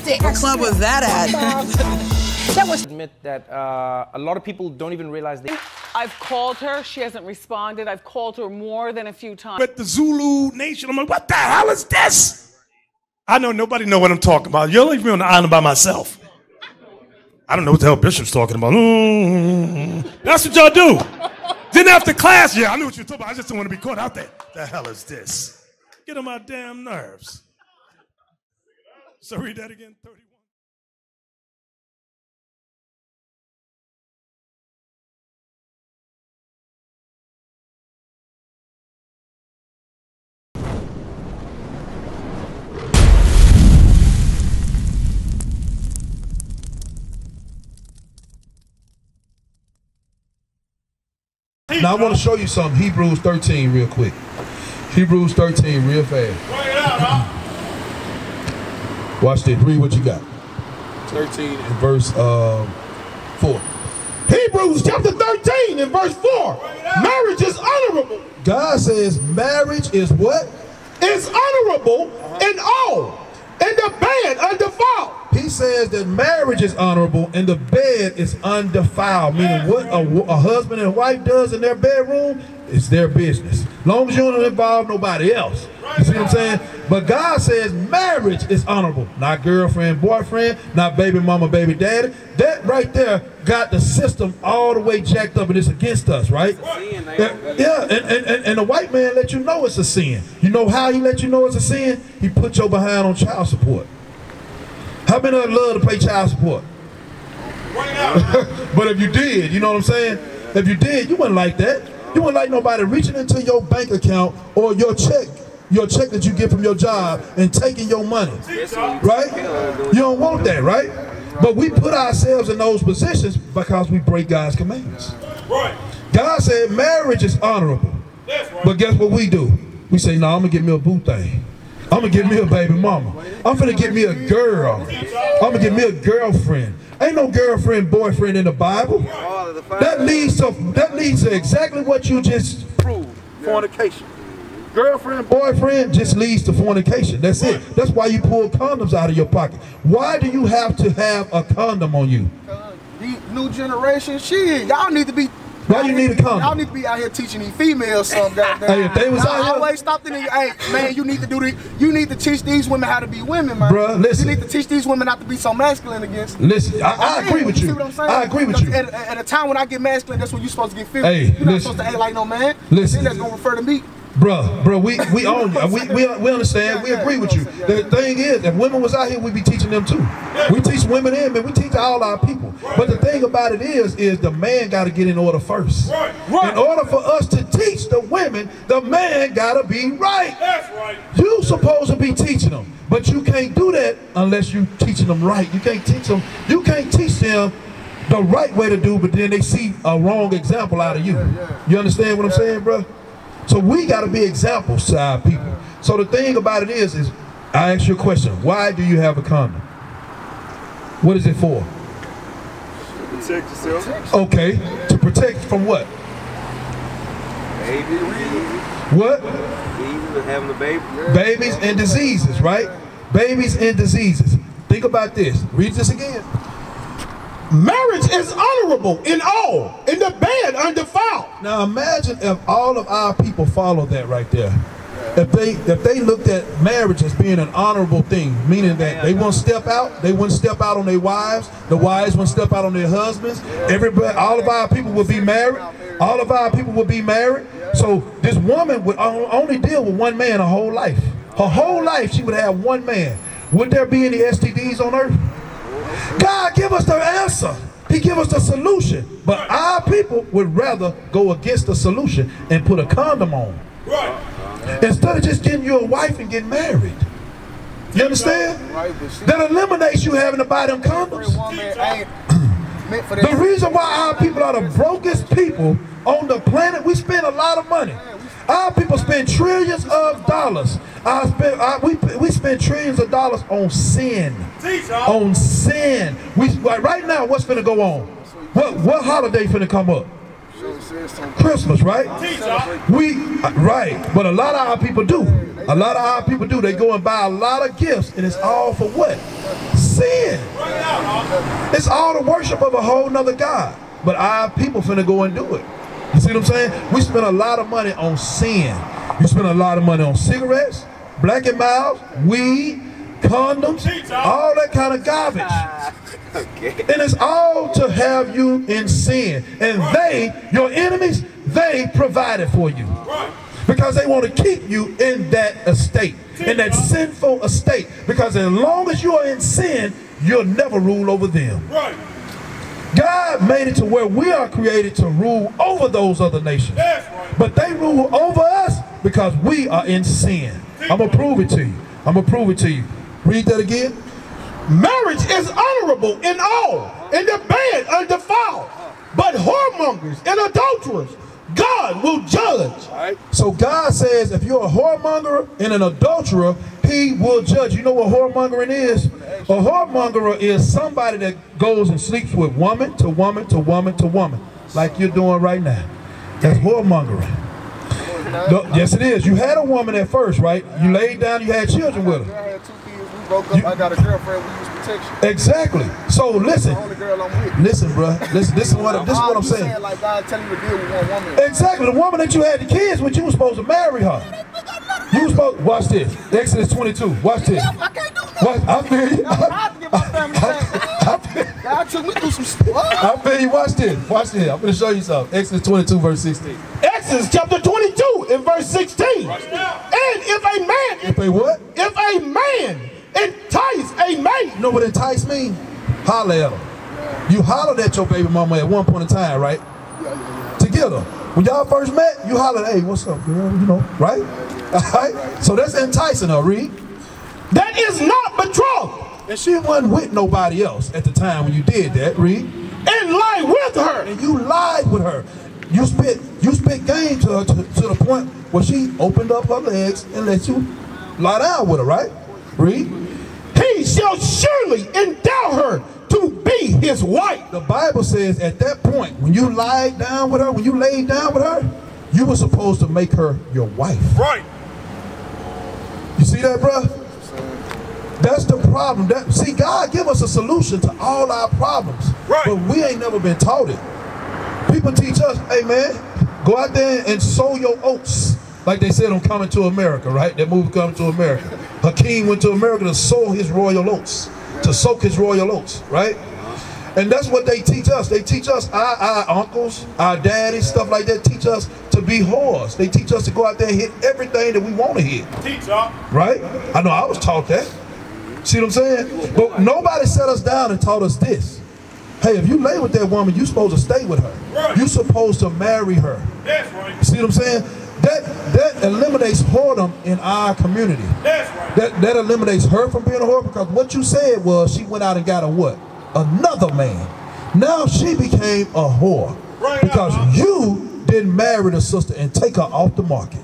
What club was that at? That was admit that a lot of people don't even realize they. I've called her. She hasn't responded. I've called her more than a few times. With the Zulu Nation, I'm like, what the hell is this? I know nobody know what I'm talking about. You'll leave me on the island by myself. I don't know what the hell Bishop's talking about. That's what y'all do. Then after class, yeah, I knew what you were talking about. I just don't want to be caught out there. The hell is this? Get on my damn nerves. So read that again, 31. Now I want to show you something. Hebrews 13 real quick. Hebrews 13 real fast. Bring it out, huh? Watch this. Read what you got. 13 and verse 4. Hebrews chapter 13 and verse 4. Marriage is honorable. God says marriage is what? It's honorable in all. And the bed undefiled. He says that marriage is honorable and the bed is undefiled. Meaning what a husband and wife does in their bedroom is their business. Long as you don't involve nobody else. You see what I'm saying? But God says marriage is honorable. Not girlfriend, boyfriend, not baby mama, baby daddy. That right there got the system all the way jacked up and it's against us, right? Yeah, and the white man let you know it's a sin. You know how he let you know it's a sin? He put your behind on child support. How many of us love to pay child support? But if you did, you know what I'm saying? If you did, you wouldn't like that. You wouldn't like nobody reaching into your bank account or your check that you get from your job and taking your money, right? You don't want that, right? But we put ourselves in those positions because we break God's commandments. God said marriage is honorable. But guess what we do? We say, no, I'm going to get me a boo thing. I'm going to get me a baby mama. I'm going to get me a girl. I'm going to get me a girlfriend. Ain't no girlfriend, boyfriend in the Bible. That leads to exactly what you just proved. Fornication. Girlfriend, boyfriend just leads to fornication. That's it. That's why you pull condoms out of your pocket. Why do you have to have a condom on you? The new generation, shit, y'all need to be. Why you need a condom? Y'all need to be out here teaching these females something. Hey, if they was out here, always stop them. Hey, man, you need to do the. You need to teach these women how to be women, man. Bruh, listen. You need to teach these women not to be so masculine against. Listen, I agree with you. See what I'm saying? I agree with you. At a time when I get masculine, that's when you're supposed to get feminine. Hey, you're not supposed to act like no man. Listen, then that's gonna refer to me. Bruh, we own you. We understand. We agree with you. The thing is, if women was out here, we'd be teaching them too. We teach women and men. We teach all our people. But the thing about it is the man got to get in order first. In order for us to teach the women, the man got to be right. That's right. You supposed to be teaching them, but you can't do that unless you teaching them right. You can't teach them. You can't teach them the right way to do, but then they see a wrong example out of you. You understand what I'm saying, bro? So we got to be examples to our people. So the thing about it is I ask you a question. Why do you have a condom? What is it for? To protect yourself. Okay. To protect from what? Babies. What? Having a baby. Babies and diseases, right? Babies and diseases. Think about this. Read this again. Marriage is honorable in all, in the bed undefiled. Now imagine if all of our people followed that right there. If they looked at marriage as being an honorable thing, meaning that they won't step out, on their wives, the wives won't step out on their husbands. Everybody, all of our people would be married. All of our people would be married. So this woman would only deal with one man her whole life. Her whole life she would have one man. Would there be any STDs on earth? God give us the answer. He give us the solution. But our people would rather go against the solution and put a condom on. Right. Instead of just getting you a wife and getting married. You understand? That eliminates you having to buy them condoms. The reason why our people are the brokest people on the planet, we spend a lot of money. Our people spend trillions of dollars. We spend trillions of dollars on sin. On sin. Right now, what's finna go on? What holiday finna come up? Christmas, right? Right. But a lot of our people do. A lot of our people do. They go and buy a lot of gifts, and it's all for what? Sin. It's all the worship of a whole nother God. But our people finna go and do it. You see what I'm saying? We spend a lot of money on sin. You spend a lot of money on cigarettes, Black and Mild, weed, condoms, all that kind of garbage. And it's all to have you in sin. And they, your enemies, they provided for you. Because they want to keep you in that estate, in that sinful estate. Because as long as you are in sin, you'll never rule over them. God made it to where we are created to rule over those other nations. But they rule over us because we are in sin. I'm going to prove it to you. I'm going to prove it to you. Read that again. Marriage is honorable in all, and the bed undefiled. But whoremongers and adulterers, God will judge. So God says if you're a whoremonger and an adulterer, he will judge. You know what whoremongering is? A whoremonger is somebody that goes and sleeps with woman to woman to woman to woman, like you're doing right now. That's whoremongering. Yes, it is. You had a woman at first, right? You laid down, you had children with her. I had 2 kids, we broke up, I got a girlfriend, we used protection. Exactly. So listen. The only girl I'm with. Listen, bro. Listen, this is what I'm saying. Like God telling you to deal with one woman. Exactly. The woman that you had the kids with, you were supposed to marry her. You were supposed, watch this. Exodus 22. Watch this. I can't do nothing. I feel you. I have to get my family back. God took me through some stuff. I feel you. Watch this. Watch this. I'm going to show you something. Exodus 22, verse 16. Exodus chapter 22 and verse 16. And if a man, If a what? if a man entice a maid, You know what entice mean? Holler at her. You hollered at your baby mama at one point in time, right? Together. When y'all first met, you hollered, hey, what's up, girl? You know, right? All right? So that's enticing her, read. that is not betrothed, And she wasn't with nobody else at the time when you did that, read. and lie with her. And you lied with her. You spit game to her to the point where she opened up her legs and let you lie down with her, right? Read. He shall surely endow her to be his wife. The Bible says at that point, when you lied down with her, when you laid down with her, you were supposed to make her your wife. Right. You see that, bro? That's the problem. See, God give us a solution to all our problems. Right. But we ain't never been taught it. People teach us, hey man, go out there and sow your oats. Like they said on Coming to America, right? That movie Coming to America. Hakeem went to America to sow his royal oats, to soak his royal oats, right? And that's what they teach us. They teach us, our uncles, our daddies, stuff like that, teach us to be whores. They teach us to go out there and hit everything that we want to hit. Teach y'all. Right? I know I was taught that. See what I'm saying? But nobody set us down and taught us this. Hey, if you lay with that woman, you're supposed to stay with her. Right. You're supposed to marry her. That's right. See what I'm saying? That eliminates whoredom in our community. That's right. That eliminates her from being a whore, because what you said was she went out and got a what? Another man. Now she became a whore. Right because out, you didn't marry the sister and take her off the market.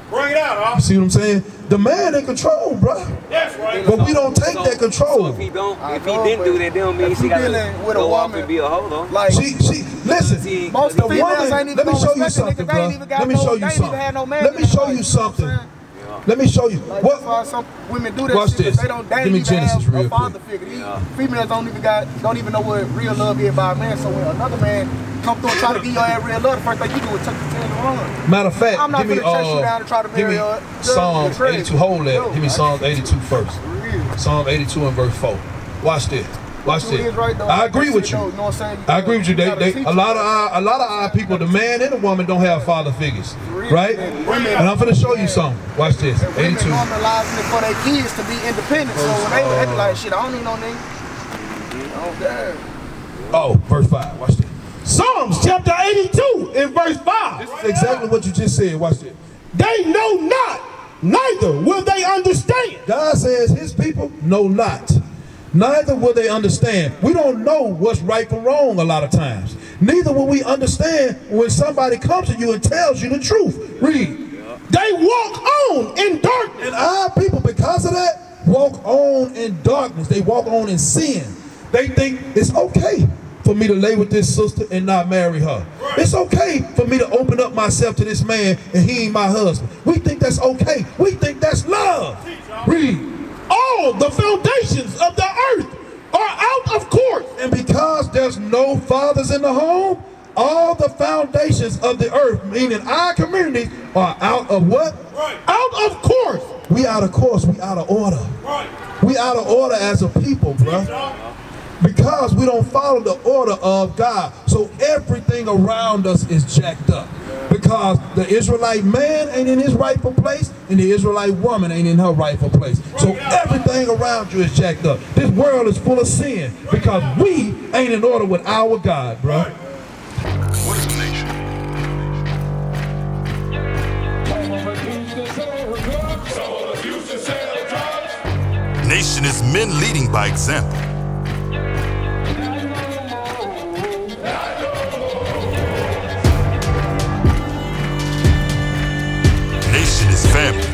Bring it out, You see what I'm saying? The man in control, bro. That's right. But we don't take that control. So if he didn't do that, they don't mean she gotta with a go off woman, and be a hoe though. like Listen. most of the females ain't even Let me gonna show you respect something, the nigga. They ain't bro. even got Let me no, show they you ain't even had no something. man Let me in their show life, you know something. what I'm saying? Let me show you. Like, What? that's why some women do that Watch shit, 'cause this. they don't Give me even Genesis have real a father quick. figure. These females don't even know what real love is by a man. So when another man come through and try to give your ass real love, the first thing you do is tuck your tail and run. Matter of fact, I'm not give me gonna chase you down and try to give marry me her. Psalms 82. Hold that. Give me Psalms 82 first. Real. Psalm 82 and verse 4. Watch this. Watch It is this. right, though. I agree with That you. shit, though, know what I'm saying? I agree with you. gotta teach A lot of our people, the man and the woman, don't have father figures, right? Women- And I'm finna show you something. Watch this. And women 82. normalizing it for their kids to be independent. So when they be like, shit, I don't need no nigga. Oh, God. Oh, verse 5. Watch this. Psalms chapter 82 in verse 5. This is exactly what you just said. Watch this. They know not, neither will they understand. God says his people know not, neither will they understand. We don't know what's right from wrong a lot of times. Neither will we understand when somebody comes to you and tells you the truth. Read. They walk on in darkness. And our people, because of that, walk on in darkness. They walk on in sin. They think it's okay for me to lay with this sister and not marry her. It's okay for me to open up myself to this man and he ain't my husband. We think that's okay. We think that's love. Read. All the foundations of the earth are out of court. And because there's no fathers in the home, all the foundations of the earth, meaning our communities, are out of what? Right. Out of course. We out of course. We out of order. Right. We out of order as a people, bro. Because we don't follow the order of God. So everything around us is jacked up. Because the Israelite man ain't in his rightful place and the Israelite woman ain't in her rightful place. So everything around you is jacked up. This world is full of sin because we ain't in order with our God, bro. What is a nation? Nation is men leading by example. Nation is family.